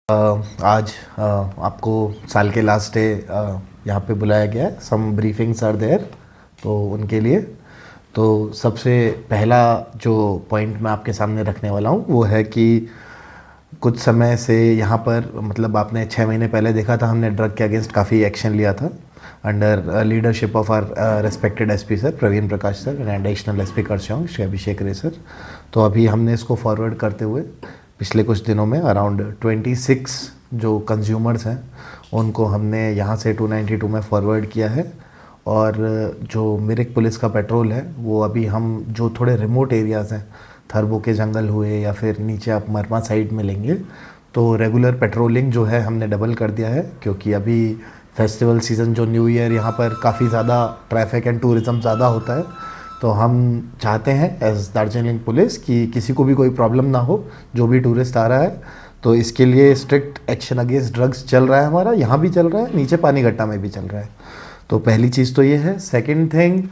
आज आपको साल के लास्ट डे यहाँ पे बुलाया गया है। सम ब्रीफिंग्स आर देयर तो उनके लिए। तो सबसे पहला जो पॉइंट मैं आपके सामने रखने वाला हूँ वो है कि कुछ समय से यहाँ पर मतलब आपने 6 महीने पहले देखा था, हमने ड्रग के अगेंस्ट काफ़ी एक्शन लिया था under leadership of our respected SP sir Praveen Prakash sir and additional SP Karsog Shri Abhishek Ray sir. तो अभी हमने इसको फॉरवर्ड करते हुए पिछले कुछ दिनों में अराउंड 26 जो कंज्यूमर्स हैं उनको हमने यहाँ से 292 में फॉरवर्ड किया है। और जो मिरिक पुलिस का पेट्रोल है वो अभी हम जो थोड़े रिमोट एरियाज़ हैं, थरबो के जंगल हुए या फिर नीचे आप मरमा साइड में लेंगे, तो रेगुलर पेट्रोलिंग जो है हमने डबल कर दिया है। क्योंकि अभी फेस्टिवल सीज़न जो न्यू ईयर यहाँ पर काफ़ी ज़्यादा ट्रैफिक एंड टूरिज़्म ज़्यादा होता है, तो हम चाहते हैं एज दार्जिलिंग पुलिस कि किसी को भी कोई प्रॉब्लम ना हो जो भी टूरिस्ट आ रहा है। तो इसके लिए स्ट्रिक्ट एक्शन अगेंस्ट ड्रग्स चल रहा है हमारा, यहाँ भी चल रहा है, नीचे पानीघट्टा में भी चल रहा है। तो पहली चीज़ तो ये है। सेकंड थिंग,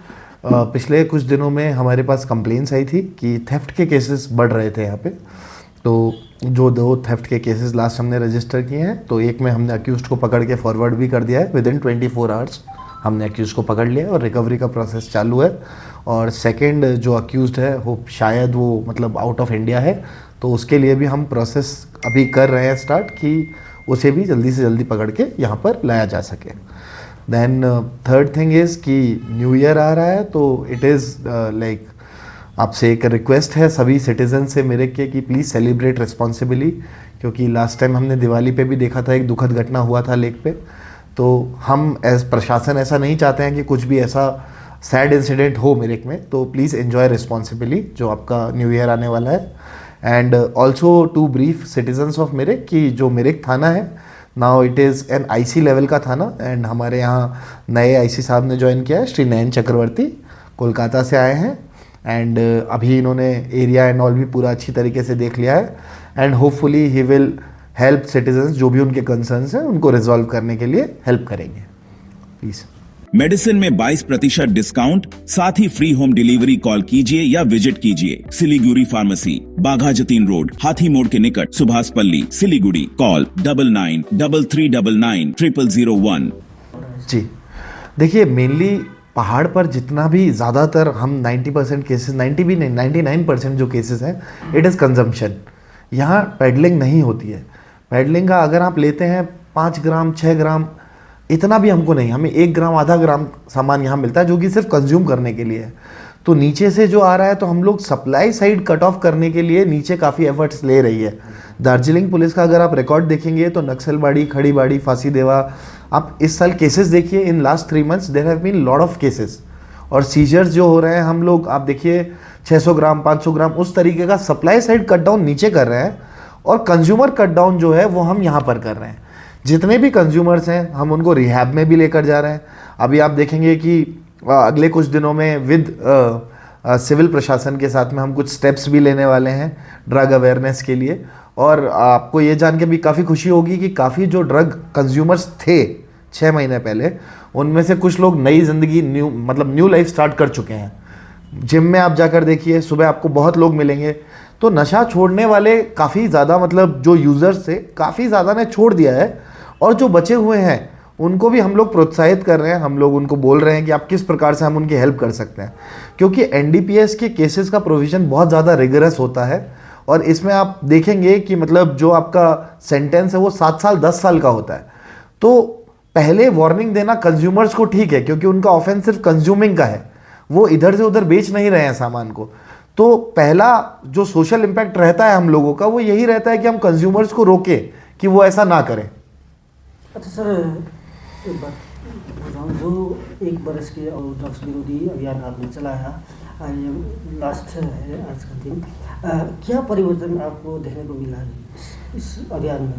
पिछले कुछ दिनों में हमारे पास कंप्लेंट्स आई थी कि थेफ्ट के केसेस बढ़ रहे थे यहाँ पे। तो जो 2 थेफ्ट के केसेस लास्ट हमने रजिस्टर किए हैं, तो एक में हमने अक्यूज्ड को पकड़ के फॉरवर्ड भी कर दिया है। विदिन 24 आवर्स हमने अक्यूज़ को पकड़ लिया और रिकवरी का प्रोसेस चालू है। और सेकंड जो अक्यूज़ड है वो शायद वो मतलब आउट ऑफ इंडिया है, तो उसके लिए भी हम प्रोसेस अभी कर रहे हैं स्टार्ट कि उसे भी जल्दी से जल्दी पकड़ के यहाँ पर लाया जा सके। देन थर्ड थिंग इज़ कि न्यू ईयर आ रहा है, तो इट इज़ लाइक आपसे एक रिक्वेस्ट है सभी सिटीजन से मेरे के कि प्लीज़ सेलिब्रेट रिस्पॉन्सिबली। क्योंकि लास्ट टाइम हमने दिवाली पे भी देखा था, एक दुखद घटना हुआ था लेक पे। तो हम एज प्रशासन ऐसा नहीं चाहते हैं कि कुछ भी ऐसा सैड इंसिडेंट हो मेरिक में। तो प्लीज़ एन्जॉय रिस्पॉन्सिबली जो आपका न्यू ईयर आने वाला है। And also to brief citizens of Mirik कि जो मिरिक थाना है now it is an IC level का थाना। एंड हमारे यहाँ नए आईसी साहब ने ज्वाइन किया है, श्री नयन चक्रवर्ती, कोलकाता से आए हैं। एंड अभी इन्होंने एरिया एंड ऑल भी पूरा अच्छी तरीके से देख लिया है। And hopefully he will help citizens, जो भी उनके कंसर्न्स हैं उनको रिजॉल्व करने के लिए हेल्प करेंगे। प्लीज मेडिसिन में 22% डिस्काउंट, साथ ही फ्री होम डिलीवरी। कॉल कीजिए या विजिट कीजिए सिलीगुड़ी फार्मेसी, बाघा जतीन रोड, हाथी मोड़ के निकट, सुभाष पल्ली, सिलीगुड़ी। कॉल 9933990001। जी देखिए, मेनली पहाड़ पर जितना भी ज़्यादातर हम 90% केसेस, 90 भी नहीं 99% जो केसेस हैं इट इज़ कंजम्पशन। यहाँ पैडलिंग नहीं होती है। पैडलिंग का अगर आप लेते हैं 5 ग्राम 6 ग्राम, इतना भी हमको नहीं, हमें 1 ग्राम आधा ग्राम सामान यहाँ मिलता है जो कि सिर्फ कंज्यूम करने के लिए है। तो नीचे से जो आ रहा है, तो हम लोग सप्लाई साइड कट ऑफ करने के लिए नीचे काफ़ी एफर्ट्स ले रही है दार्जिलिंग पुलिस का। अगर आप रिकॉर्ड देखेंगे तो नक्सलबाड़ी, खड़ीबाड़ी, फांसीदेवा, आप इस साल केसेस देखिए, in last 3 months there have been lot of cases. और सीजर्स जो हो रहे हैं, हम लोग आप देखिए 600 ग्राम 500 ग्राम उस तरीके का सप्लाई साइड कट डाउन नीचे कर रहे हैं। और कंज्यूमर कट डाउन जो है वो हम यहाँ पर कर रहे हैं। जितने भी कंज्यूमर्स हैं हम उनको रिहैब में भी लेकर जा रहे हैं। अभी आप देखेंगे कि अगले कुछ दिनों में विद सिविल प्रशासन के साथ में हम कुछ स्टेप्स भी लेने वाले हैं ड्रग अवेयरनेस के लिए। और आपको ये जान के भी काफ़ी खुशी होगी कि काफ़ी जो ड्रग कंज्यूमर्स थे 6 महीने पहले, उनमें से कुछ लोग नई ज़िंदगी, न्यू लाइफ स्टार्ट कर चुके हैं। जिम में आप जाकर देखिए, सुबह आपको बहुत लोग मिलेंगे। तो नशा छोड़ने वाले काफ़ी ज़्यादा, मतलब जो यूज़र्स थे काफ़ी ज़्यादा ने छोड़ दिया है। और जो बचे हुए हैं उनको भी हम लोग प्रोत्साहित कर रहे हैं। हम लोग उनको बोल रहे हैं कि आप किस प्रकार से हम उनकी हेल्प कर सकते हैं। क्योंकि एनडीपीएस के केसेस का प्रोविज़न बहुत ज़्यादा रिगरस होता है। और इसमें आप देखेंगे कि मतलब जो आपका सेंटेंस है वो 7 साल 10 साल का होता है। तो पहले वार्निंग देना कंज्यूमर्स को ठीक है, क्योंकि उनका ऑफेंस सिर्फ कंज्यूमिंग का है, वो इधर से उधर बेच नहीं रहे हैं सामान को। तो पहला जो सोशल इम्पैक्ट रहता है हम लोगों का वो यही रहता है कि हम कंज्यूमर्स को रोकें कि वो ऐसा ना करें। अच्छा सर, एक बात बोल रहा हूँ, जो 1 बरस के और ड्रग्स विरोधी अभियान आपने चलाया, लास्ट है आज का दिन, क्या परिवर्तन आपको देखने को मिला है इस अभियान में?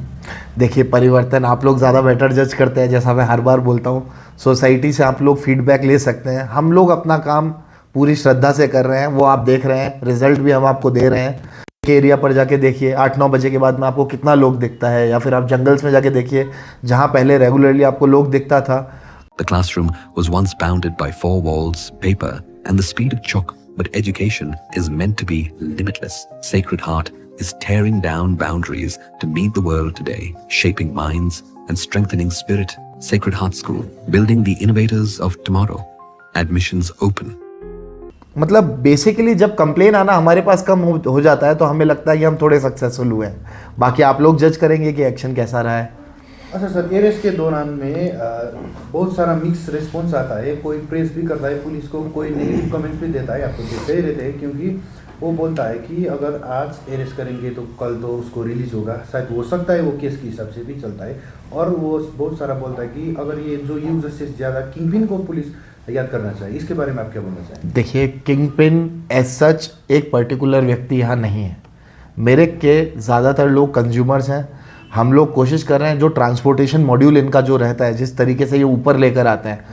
देखिए, परिवर्तन आप लोग ज़्यादा बेटर जज करते हैं। जैसा मैं हर बार बोलता हूँ, सोसाइटी से आप लोग फीडबैक ले सकते हैं। हम लोग अपना काम पूरी श्रद्धा से कर रहे हैं, वो आप देख रहे हैं, रिजल्ट भी हम आपको दे रहे हैं। एरिया पर जाके देखिए 8-9 बजे के बाद में आपको कितना लोग दिखता है, या फिर आप जंगल्स में जाके देखिए जहाँ पहले रेगुलरली आपको लोग दिखता था। The classroom was once bounded by 4 walls, paper, and the speed of chalk, but education is meant to be limitless. Sacred Heart is tearing down boundaries to meet the world today, shaping minds and strengthening spirit. Sacred Heart School, building the innovators of tomorrow. Admissions open. मतलब basically जब complain आना हमारे पास कम हो जाता है तो हमें लगता है कि हम थोड़े सक्सेसफुल हुए हैं। बाकी आप लोग जज करेंगे कि एक्शन कैसा रहा है। अच्छा सर, एरेस्ट के दौरान में बहुत सारा मिक्स रिस्पॉन्स आता है। कोई प्रेस भी करता है पुलिस को, कोई नेगेटिव कमेंट्स भी देता है, आपको देते ही रहते हैं, क्योंकि वो बोलता है कि अगर आज अरेस्ट करेंगे तो कल तो उसको रिलीज होगा, शायद हो सकता है वो केस के हिसाब से भी चलता है। और वो बहुत सारा बोलता है कि अगर ये जो यूजर से ज़्यादा किंगपिन को पुलिस याद करना चाहिए। इसके बारे में आप क्या बोलना चाहेंगे? देखिए, किंगपिन एज सच एक पर्टिकुलर व्यक्ति यहाँ नहीं है। मेरे के ज़्यादातर लोग कंज्यूमर्स हैं। हम लोग कोशिश कर रहे हैं जो ट्रांसपोर्टेशन मॉड्यूल इनका जो रहता है, जिस तरीके से ये ऊपर लेकर आते हैं,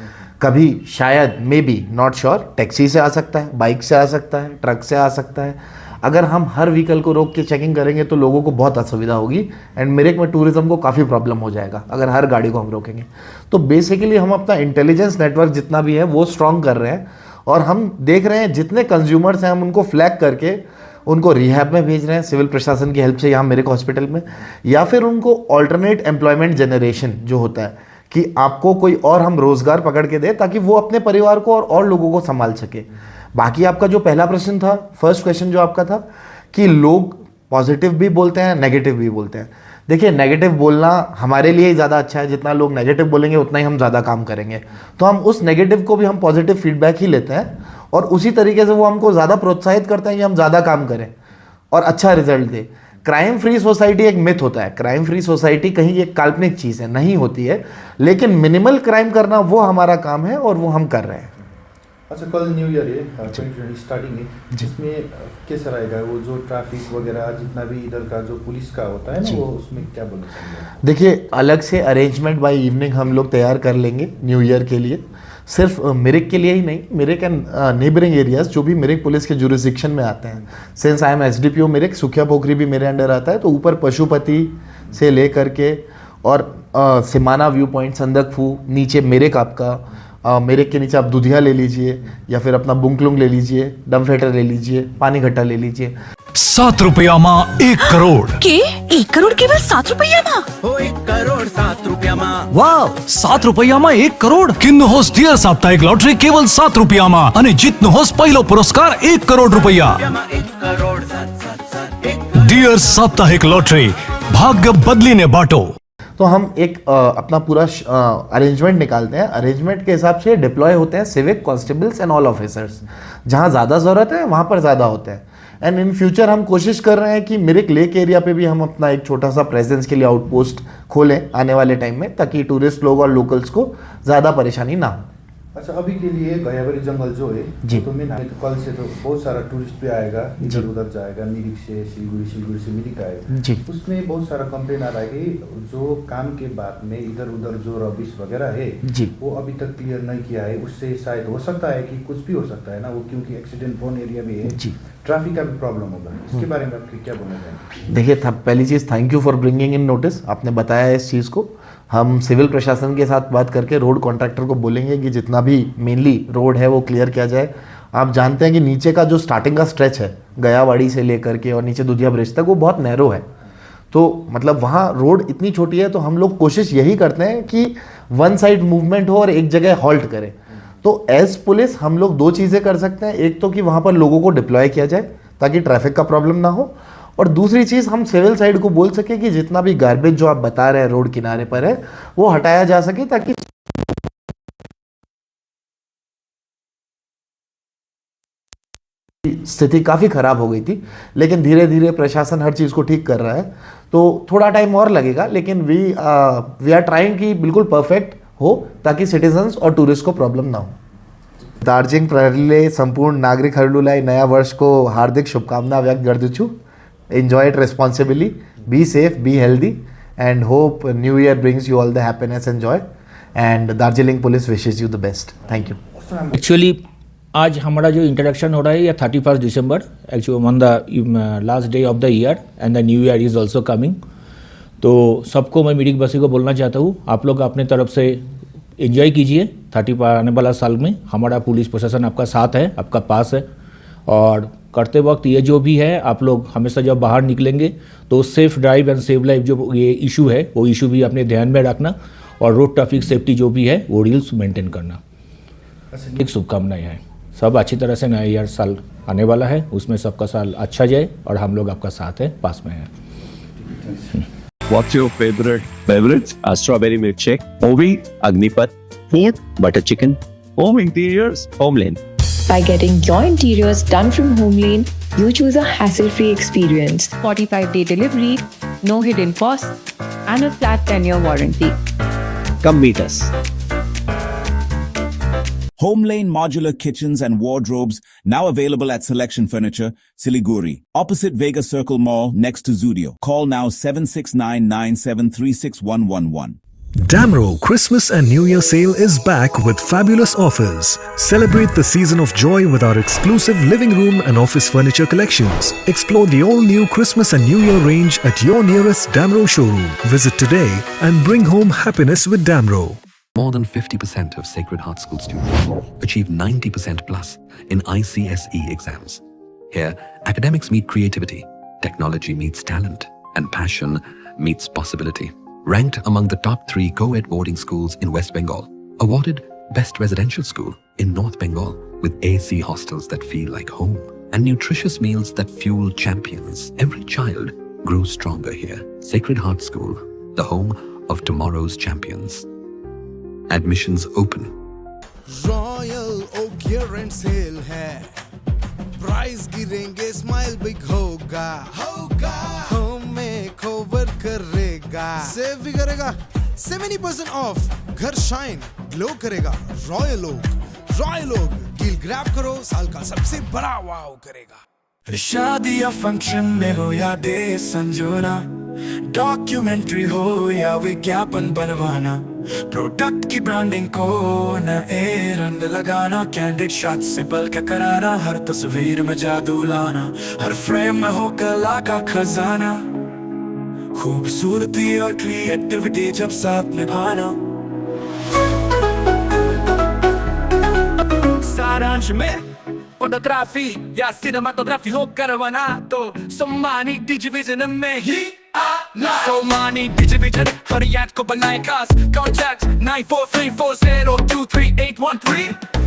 कभी शायद may be not sure taxi से आ सकता है, बाइक से आ सकता है, ट्रक से आ सकता है। अगर हम हर व्हीकल को रोक के चेकिंग करेंगे तो लोगों को बहुत असुविधा होगी एंड मेरठ में टूरिज्म को काफ़ी प्रॉब्लम हो जाएगा अगर हर गाड़ी को हम रोकेंगे। तो बेसिकली हम अपना इंटेलिजेंस नेटवर्क जितना भी है वो स्ट्रॉन्ग कर रहे हैं और हम देख रहे हैं जितने कंज्यूमर्स हैं हम उनको फ्लैग करके उनको रिहैब में भेज रहे हैं सिविल प्रशासन की हेल्प से यहाँ मेरे हॉस्पिटल में, या फिर उनको ऑल्टरनेट एम्प्लॉयमेंट जनरेशन जो होता है कि आपको कोई और हम रोज़गार पकड़ के दें ताकि वो अपने परिवार को और लोगों को संभाल सके। बाकी आपका जो पहला प्रश्न था, फर्स्ट क्वेश्चन जो आपका था कि लोग पॉजिटिव भी बोलते हैं, नेगेटिव भी बोलते हैं। देखिए, नेगेटिव बोलना हमारे लिए ही ज़्यादा अच्छा है। जितना लोग नेगेटिव बोलेंगे उतना ही हम ज़्यादा काम करेंगे। तो हम उस नेगेटिव को भी हम पॉजिटिव फीडबैक ही लेते हैं और उसी तरीके से वो हमको ज़्यादा प्रोत्साहित करते हैं कि हम ज़्यादा काम करें और अच्छा रिजल्ट दें। क्राइम फ्री सोसाइटी एक मिथ होता है। क्राइम फ्री सोसाइटी कहीं एक काल्पनिक चीज़ है, नहीं होती है, लेकिन मिनिमल क्राइम करना वो हमारा काम है और वो हम कर रहे हैं। अच्छा, कल न्यू ईयर है, स्टार्टिंग है, जिसमें कैसा रहेगा वो जो ट्रैफिक वगैरह जितना भी इधर का जो पुलिस का होता है ना, वो उसमें क्या बोलना चाहिए? देखिए, अलग से अरेंजमेंट बाय इवनिंग हम लोग तैयार कर लेंगे न्यू ईयर के लिए। सिर्फ मिरिक के लिए ही नहीं, मिरिक एंड नेबरिंग एरियाज जो भी मिरिक पुलिस के जुरिस्डिक्शन में आते हैं। Since I am SDPO Mirik, Sukhia Pokhari भी मेरे अंडर आता है, तो ऊपर पशुपति से ले करके और सिमाना व्यू पॉइंट, संदकफू, नीचे मिरिक आपका, मिरिक के नीचे आप दुधिया ले लीजिए या फिर अपना बुंकलुंग ले लीजिए, डमफेटर ले लीजिए, पानी घट्टा ले लीजिए। 7 रुपयामा 1 करोड़ के 1 करोड़ केवल 7 रुपयामा? 1 करोड़ 7 रुपयामा। वाव, 7 रुपयामा 1 करोड़ किन्नुहोस् डियर साप्ताहिक लॉटरी केवल 7 रुपयामा अनि जित्नुहोस् पहिलो पुरस्कार 1 करोड़ रुपैयाँ। 1 करोड़ 7 डियर साप्ताहिक लॉटरी, भाग्य बदलिने बाटो। तो हम एक अपना पूरा अरेंजमेंट निकालते हैं। अरेंजमेंट के हिसाब से डिप्लॉय होते हैं civic constables and all officers. जहाँ ज़्यादा ज़रूरत है वहाँ पर ज़्यादा होते हैं। एंड इन फ्यूचर हम कोशिश कर रहे हैं कि मिरिक लेक एरिया पे भी हम अपना एक छोटा सा प्रेजेंस के लिए आउटपोस्ट खोलें आने वाले टाइम में, ताकि टूरिस्ट लोग और लोकल्स को ज़्यादा परेशानी ना हो। अच्छा, अभी के लिए गयाबरी जंगल जो है जी, तो मैं तो कल से तो बहुत सारा टूरिस्ट भी आएगा, इधर उधर जाएगा, मिरिक से सिलीगुड़ी, सिलीगुड़ी से मिरिक आएगा जी। उसमें बहुत सारा कंप्लेन आ रहा है कि जो काम के बाद में इधर उधर जो रबिश वगैरह है जी, वो अभी तक क्लियर नहीं किया है। उससे शायद हो सकता है कि कुछ भी हो सकता है ना, वो क्योंकि एक्सीडेंट प्रोन एरिया में है जी, ट्रैफिक का भी प्रॉब्लम होगा। इसके बारे में आप क्या बोलना चाहेंगे? देखिए, पहली चीज़ thank you for bringing in notice. आपने बताया है इस चीज़ को। हम सिविल प्रशासन के साथ बात करके रोड कॉन्ट्रैक्टर को बोलेंगे कि जितना भी मेनली रोड है वो क्लियर किया जाए। आप जानते हैं कि नीचे का जो स्टार्टिंग का स्ट्रेच है गयावाड़ी से लेकर के और नीचे दुधिया ब्रिज तक, वो बहुत नैरो है। तो मतलब वहाँ रोड इतनी छोटी है, तो हम लोग कोशिश यही करते हैं कि वन साइड मूवमेंट हो और एक जगह हॉल्ट करें। तो एज पुलिस हम लोग 2 चीज़ें कर सकते हैं। एक तो कि वहाँ पर लोगों को डिप्लॉय किया जाए ताकि ट्रैफिक का प्रॉब्लम ना हो, और दूसरी चीज़ हम सिविल साइड को बोल सके कि जितना भी गार्बेज जो आप बता रहे हैं रोड किनारे पर है वो हटाया जा सके, ताकि स्थिति काफ़ी ख़राब हो गई थी। लेकिन धीरे धीरे प्रशासन हर चीज़ को ठीक कर रहा है, तो थोड़ा टाइम और लगेगा, लेकिन वी आर ट्राइंग कि बिल्कुल परफेक्ट हो ताकि सिटीजन्स और टूरिस्ट को प्रॉब्लम ना हो। दार्जिलिंग प्रहरीले संपूर्ण नागरिकहरूलाई नयाँ वर्षको हार्दिक शुभकामना व्यक्त गर्दछु। Enjoy it responsibly, be safe, be healthy, and hope New Year brings you all the happiness and joy. And Darjeeling Police wishes you the best. Thank you. Actually आज हमारा जो इंट्रोडक्शन हो रहा है या 31 दिसंबर, actually on the last day of the year and the new year is also coming. तो सबको मैं मिरिक बसी को बोलना चाहता हूँ, आप लोग अपने तरफ से एंजॉय कीजिए। 30 आने वाला साल में हमारा पुलिस प्रशासन आपका साथ है, आपका पास है, और करते वक्त ये जो भी है आप लोग हमेशा जब बाहर निकलेंगे तो safe drive and save life जो ये इशू है वो इशू भी अपने ध्यान में रखना और रोड ट्रैफिक सेफ्टी जो भी है वो रूल्स मेंटेन करना। एक शुभकामनाएं हैं, सब अच्छी तरह से नया ईयर साल आने वाला है, उसमें सबका साल अच्छा जाए और हम लोग आपका साथ है, पास में है। What's your favorite beverage? A strawberry milkshake. Movie, Agnipath. Food, Butter chicken. Home interiors, Homeland. by getting your interiors done from Homelane, you choose a hassle-free experience. 45-day delivery, no hidden costs, and a flat 10-year warranty. Come meet us. Homelane Modular Kitchens and Wardrobes, now available at Selection Furniture, Siliguri, opposite Vega Circle Mall, next to Zudio. Call now 769-9736-111. Damro Christmas and New Year sale is back with fabulous offers. Celebrate the season of joy with our exclusive living room and office furniture collections. Explore the all-new Christmas and New Year range at your nearest Damro showroom. Visit today and bring home happiness with Damro. More than 50% of Sacred Heart School students achieve 90% plus in ICSE exams. Here, academics meet creativity, technology meets talent, and passion meets possibility. Ranked among the top 3 co-ed boarding schools in West Bengal. Awarded Best Residential School in North Bengal with AC hostels that feel like home and nutritious meals that fuel champions. Every child grows stronger here. Sacred Heart School, the home of tomorrow's champions. Admissions open. Royal Oak Year End Sale है, price गिरेंगे, smile big होगा, हमें cover करेगा, save भी करेगा, 70% of, घर shine glow करेगा। Royal Oak deal grab करो, साल का सबसे बड़ा वाव करेगा। शादी या फंक्शन में हो या डे संजोना, डॉक्यूमेंट्री हो या विज्ञापन बनवाना, प्रोडक्ट की ब्रांडिंग को नए रंग लगाना, कैंडिड शॉट से पल के कराना, हर तस्वीर में जादू लाना, हर फ्रेम में हो कला का खजाना, खूबसूरती और क्रिएटिविटी जब साथ निभाना। सारांश में फोटोग्राफी या सिनेमाटोग्राफी हो करवाना तो सोमानी डिजिविजन में ही आना। सोमानी डिजिविजन हर याद को बनाए खास, कॉन्टैक्ट 9434023813।